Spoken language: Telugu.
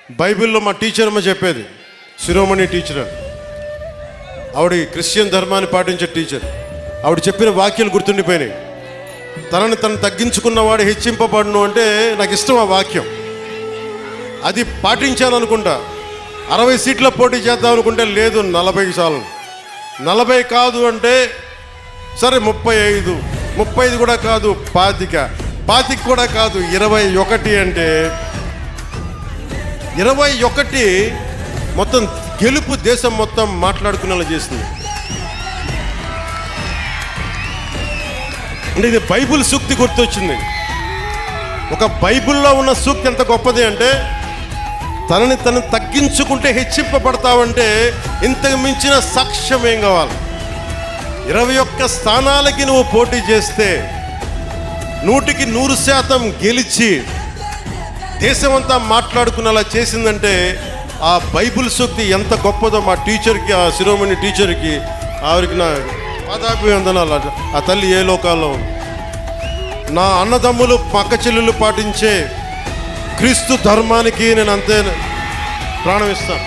బైబిల్లో మా టీచర్ అమ్మ చెప్పేది, శిరోమణి టీచర్ అని. ఆవిడ క్రిస్టియన్ ధర్మాన్ని పాటించే టీచర్. ఆవిడ చెప్పిన వాక్యాలు గుర్తుండిపోయినాయి. తనని తను తగ్గించుకున్నవాడు హెచ్చింపబడును అంటే నాకు ఇష్టం ఆ వాక్యం. అది పాటించాలనుకుంటా. 60 సీట్ల పోటీ చేద్దాం అనుకుంటే లేదు, 40 చాలు. 40 కాదు అంటే సరే 35, 35 కూడా కాదు 25 కూడా కాదు 21 అంటే 21 మొత్తం గెలుపు దేశం మొత్తం మాట్లాడుకునేలా చేసింది. అంటే ఇది బైబిల్ సూక్తి గుర్తొచ్చింది. ఒక బైబిల్లో ఉన్న సూక్తి ఎంత గొప్పది అంటే, తనని తను తగ్గించుకుంటే హెచ్చింపబడతావంటే ఇంతకు మించిన సాక్ష్యం ఏం కావాలి? 21 స్థానాలకి నువ్వు పోటీ చేస్తే 100కి 100% గెలిచి దేశమంతా మాట్లాడుకునేలా చేసిందంటే ఆ బైబిల్ సూక్తి ఎంత గొప్పదో మా టీచర్కి, ఆ శిరోమణి టీచర్కి, ఆవిడకి నా పాదాభివందనాలు. ఆ తల్లి ఏ లోకాల్లో. నా అన్నదమ్ములు పక్క చెల్లెలు పాటించే క్రీస్తు ధర్మానికి నేను అంతే ప్రాణం ఇస్తాను.